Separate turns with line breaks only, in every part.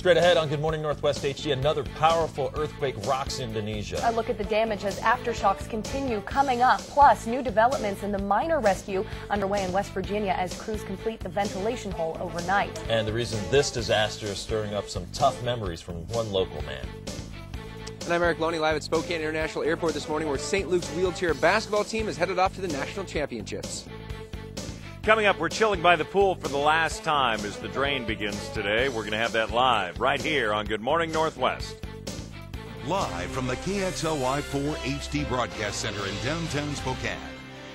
Straight ahead on Good Morning Northwest HD, another powerful earthquake rocks Indonesia.
A look at the damage as aftershocks continue coming up, plus new developments in the miner rescue underway in West Virginia as crews complete the ventilation hole overnight.
And the reason this disaster is stirring up some tough memories from one local man.
And I'm Eric Loney, live at Spokane International Airport this morning, where St. Luke's wheelchair basketball team is headed off to the national championships.
Coming up, we're chilling by the pool for the last time as the drain begins today. We're going to have that live right here on Good Morning Northwest.
Live from the KXLY4 HD Broadcast Center in downtown Spokane.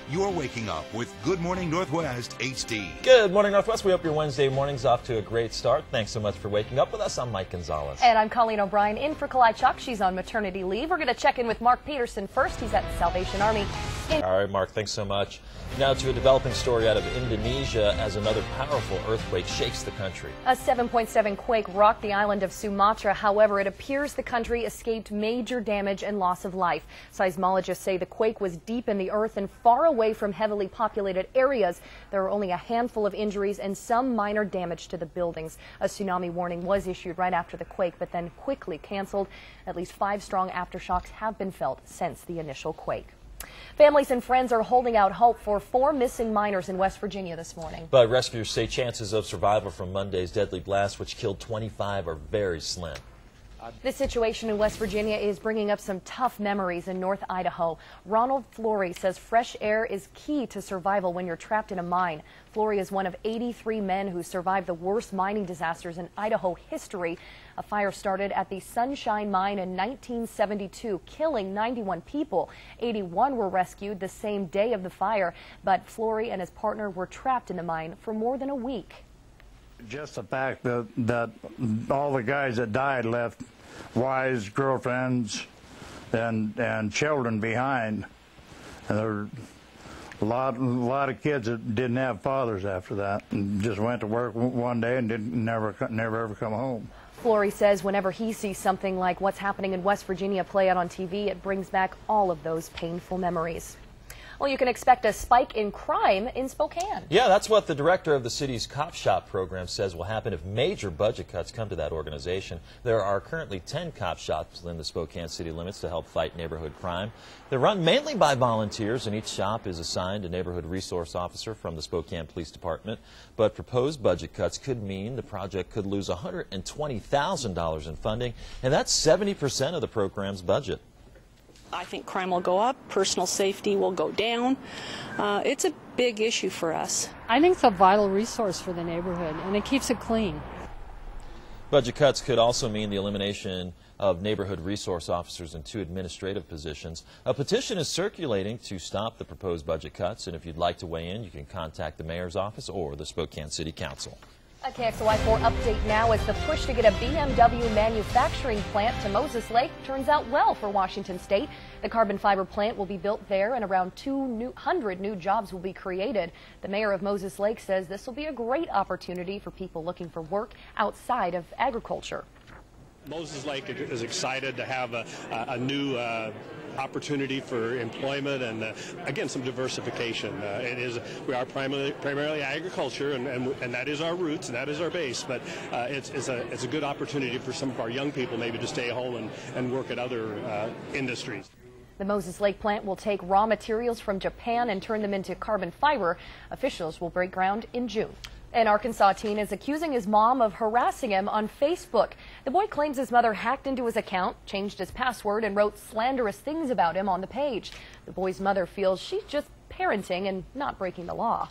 You're waking up with Good Morning Northwest HD.
Good morning, Northwest. We hope your Wednesday morning's off to a great start. Thanks so much for waking up with us. I'm Mike Gonzalez.
And I'm Colleen O'Brien in for Kalai Chuck. She's on maternity leave. We're going to check in with Mark Peterson first. He's at the Salvation Army.
All right, Mark, thanks so much. Now to a developing story out of Indonesia as another powerful earthquake shakes the country.
A 7.7 quake rocked the island of Sumatra. However, it appears the country escaped major damage and loss of life. Seismologists say the quake was deep in the earth and far away from heavily populated areas. There are only a handful of injuries and some minor damage to the buildings. A tsunami warning was issued right after the quake, but then quickly canceled. At least 5 strong aftershocks have been felt since the initial quake. Families and friends are holding out hope for 4 missing miners in West Virginia this morning.
But rescuers say chances of survival from Monday's deadly blast, which killed 25, are very slim.
This situation in West Virginia is bringing up some tough memories in North Idaho. Ronald Flory says fresh air is key to survival when you're trapped in a mine. Flory is one of 83 men who survived the worst mining disasters in Idaho history. A fire started at the Sunshine Mine in 1972, killing 91 people. 81 were rescued the same day of the fire, but Flory and his partner were trapped in the mine for more than a week.
Just the fact that all the guys that died left wives, girlfriends, and children behind. And there were a lot of kids that didn't have fathers after that, and just went to work one day and never ever come home.
Flory says whenever he sees something like what's happening in West Virginia play out on TV, it brings back all of those painful memories. Well, you can expect a spike in crime in Spokane.
Yeah, that's what the director of the city's Cop Shop program says will happen if major budget cuts come to that organization. There are currently 10 cop shops in the Spokane city limits to help fight neighborhood crime. They're run mainly by volunteers, and each shop is assigned a neighborhood resource officer from the Spokane Police Department. But proposed budget cuts could mean the project could lose $120,000 in funding, and that's 70% of the program's budget.
I think crime will go up, personal safety will go down. It's a big issue for us.
I think it's a vital resource for the neighborhood, and it keeps it clean.
Budget cuts could also mean the elimination of neighborhood resource officers in 2 administrative positions. A petition is circulating to stop the proposed budget cuts, and if you'd like to weigh in, you can contact the mayor's office or the Spokane City Council.
A KXLY4 update now as the push to get a BMW manufacturing plant to Moses Lake turns out well for Washington State. The carbon fiber plant will be built there and around 200 new jobs will be created. The mayor of Moses Lake says this will be a great opportunity for people looking for work outside of agriculture.
Moses Lake is excited to have a new opportunity for employment and again some diversification. We are primarily agriculture and that is our roots and that is our base, but it's a good opportunity for some of our young people maybe to stay home and work at other industries.
The Moses Lake plant will take raw materials from Japan and turn them into carbon fiber. Officials will break ground in June. An Arkansas teen is accusing his mom of harassing him on Facebook. The boy claims his mother hacked into his account, changed his password, and wrote slanderous things about him on the page. The boy's mother feels she's just parenting and not breaking the law.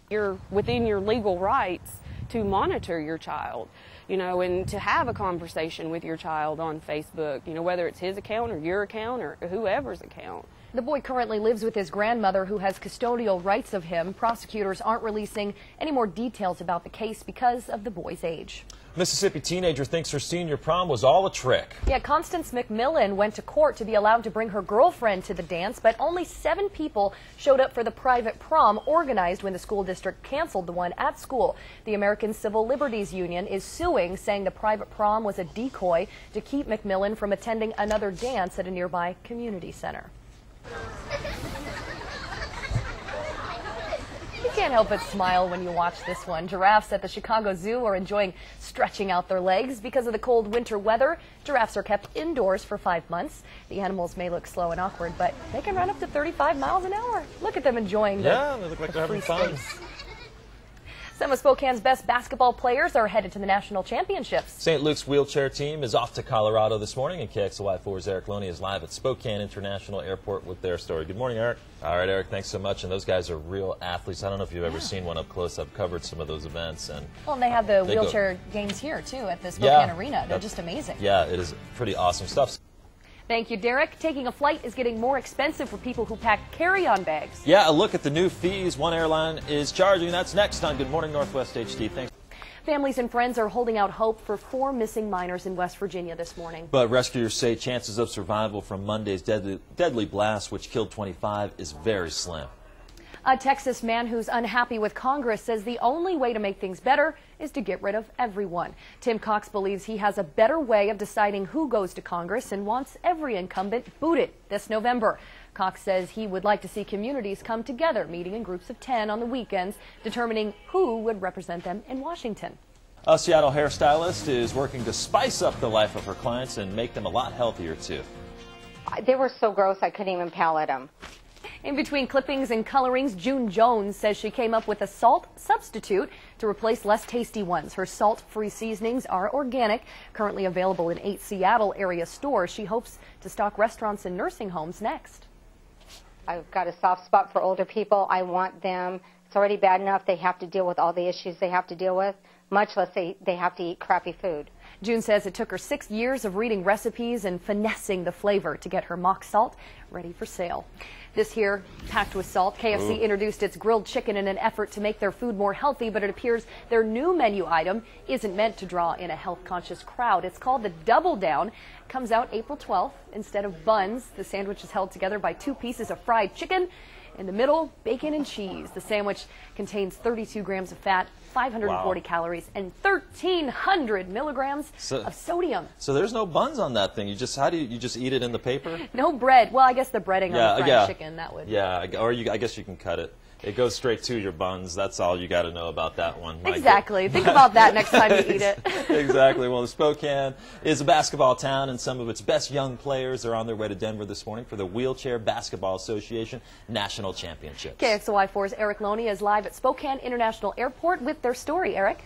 You're within your legal rights to monitor your child, and to have a conversation with your child on Facebook, whether it's his account or your account or whoever's account.
The boy currently lives with his grandmother, who has custodial rights of him. Prosecutors aren't releasing any more details about the case because of the boy's age.
Mississippi teenager thinks her senior prom was all a trick.
Yeah, Constance McMillan went to court to be allowed to bring her girlfriend to the dance, but only 7 people showed up for the private prom organized when the school district canceled the one at school. The American Civil Liberties Union is suing, saying the private prom was a decoy to keep McMillan from attending another dance at a nearby community center. can't help but smile when you watch this one. Giraffes at the Chicago Zoo are enjoying stretching out their legs. Because of the cold winter weather, giraffes are kept indoors for 5 months. The animals may look slow and awkward, but they can run up to 35 miles an hour. Look at them enjoying
they look like they're having fun.
Some of Spokane's best basketball players are headed to the national championships.
St. Luke's wheelchair team is off to Colorado this morning, and KXLY4's Eric Loney is live at Spokane International Airport with their story. Good morning, Eric. All right, Eric, thanks so much. And those guys are real athletes. I don't know if you've ever seen one up close. I've covered some of those events. And
they have the wheelchair games here, too, at the Spokane Arena. They're just amazing.
Yeah, it is pretty awesome stuff.
Thank you, Derek. Taking a flight is getting more expensive for people who pack carry-on bags.
Yeah, a look at the new fees one airline is charging. That's next on Good Morning Northwest HD. Thanks.
Families and friends are holding out hope for 4 missing miners in West Virginia this morning.
But rescuers say chances of survival from Monday's deadly blast, which killed 25, is very slim.
A Texas man who's unhappy with Congress says the only way to make things better is to get rid of everyone. Tim Cox believes he has a better way of deciding who goes to Congress and wants every incumbent booted this November. Cox says he would like to see communities come together, meeting in groups of 10 on the weekends, determining who would represent them in Washington.
A Seattle hairstylist is working to spice up the life of her clients and make them a lot healthier, too.
They were so gross I couldn't even palate them.
In between clippings and colorings, June Jones says she came up with a salt substitute to replace less tasty ones. Her salt-free seasonings are organic, currently available in 8 Seattle area stores. She hopes to stock restaurants and nursing homes next.
I've got a soft spot for older people. I want them. It's already bad enough they have to deal with all the issues they have to deal with, much less they have to eat crappy food.
June says it took her 6 years of reading recipes and finessing the flavor to get her mock salt ready for sale. This here, packed with salt, KFC introduced its grilled chicken in an effort to make their food more healthy, but it appears their new menu item isn't meant to draw in a health-conscious crowd. It's called the Double Down. It comes out April 12th. Instead of buns, the sandwich is held together by 2 pieces of fried chicken. In the middle, bacon and cheese. The sandwich contains 32 grams of fat, 540 calories, and 1,300 milligrams of sodium.
So there's no buns on that thing. You just eat it in the paper?
No bread. Well, I guess the breading on the fried chicken, that would.
Yeah, or I guess you can cut it. It goes straight to your buns. That's all you got to know about that one.
Exactly. Think about that next time you eat it.
Exactly. Well, Spokane is a basketball town, and some of its best young players are on their way to Denver this morning for the Wheelchair Basketball Association National Championship.
KXLY4's Eric Loney is live at Spokane International Airport with their story. Eric?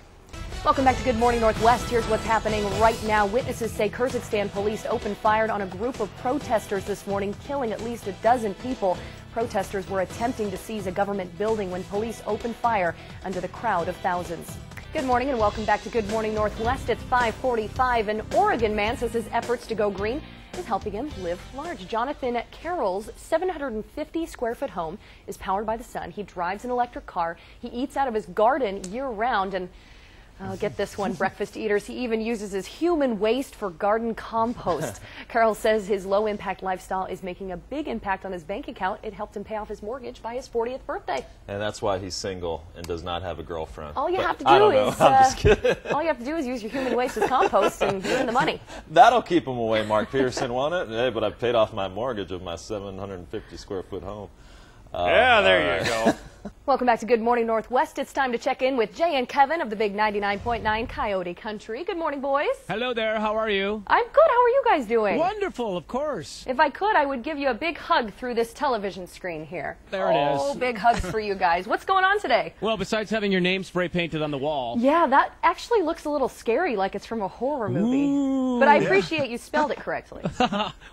Welcome back to Good Morning Northwest. Here's what's happening right now. Witnesses say Kyrgyzstan police opened fire on a group of protesters this morning, killing at least a dozen people. Protesters were attempting to seize a government building when police opened fire under the crowd of thousands. Good morning and welcome back to Good Morning Northwest. It's 5:45. An Oregon man says his efforts to go green is helping him live large. Jonathan Carroll's 750-square-foot home is powered by the sun. He drives an electric car. He eats out of his garden year-round, and get this one, breakfast eaters. He even uses his human waste for garden compost. Carroll says his low-impact lifestyle is making a big impact on his bank account. It helped him pay off his mortgage by his 40th birthday.
And that's why he's single and does not have a girlfriend.
All you have to do is
I'm just kidding.
All you have to do is use your human waste as compost, and you're in the money.
That'll keep him away, Mark Pearson, won't it? Hey, but I paid off my mortgage of my 750-square-foot home.
Yeah, there you go.
Welcome back to Good Morning Northwest. It's time to check in with Jay and Kevin of the Big 99.9 Coyote Country. Good morning, boys.
Hello there. How are you?
I'm good. How are you guys doing?
Wonderful, of course.
If I could, I would give you a big hug through this television screen here.
There it is.
Oh, big hugs for you guys. What's going on today?
Well, besides having your name spray painted on the wall.
Yeah, that actually looks a little scary, like it's from a horror movie.
Ooh,
but I appreciate you spelled it correctly.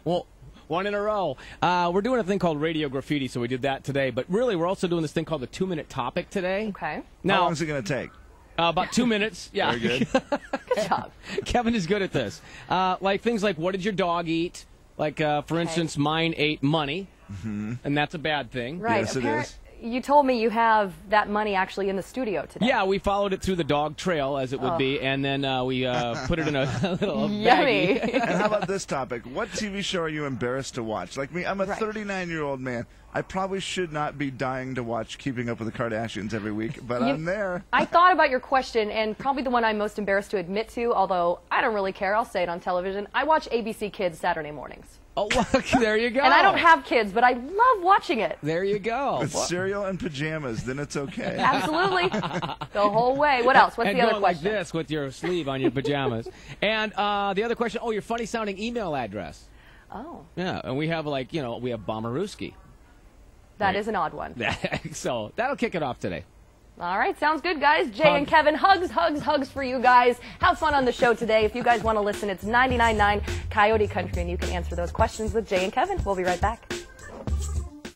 Well, one in a row. We're doing a thing called radio graffiti, so we did that today. But really, we're also doing this thing called the 2-minute topic today.
Okay.
Now,
how long is it going to take?
About 2 minutes. Yeah.
Very good.
Good job.
Kevin is good at this. Like things like, what did your dog eat? Like, for instance, mine ate money, and that's a bad thing.
Right.
Yes, it is.
You told me you have that money actually in the studio today.
Yeah, we followed it through the dog trail, as it would be, and then we put it in a little
Yummy.
baggie.
And how about this topic? What TV show are you embarrassed to watch? Like me, I'm a 39-year-old man. I probably should not be dying to watch Keeping Up with the Kardashians every week, but I'm there.
I thought about your question, and probably the one I'm most embarrassed to admit to, although I don't really care, I'll say it on television. I watch ABC Kids Saturday mornings.
Oh, well, there you go.
And I don't have kids, but I love watching it.
There you go.
With cereal and pajamas, then it's okay.
Absolutely. The whole way. What else? What's
and
the other
going
question?
like this with your sleeve on your pajamas. And the other question, your funny-sounding email address.
Oh.
Yeah, and we have, we have Bommarooski.
That is an odd one.
So that'll kick it off today.
All right, sounds good, guys. Jay and Kevin, hugs for you guys. Have fun on the show today. If you guys want to listen, it's 99.9 Coyote Country, and you can answer those questions with Jay and Kevin. We'll be right back.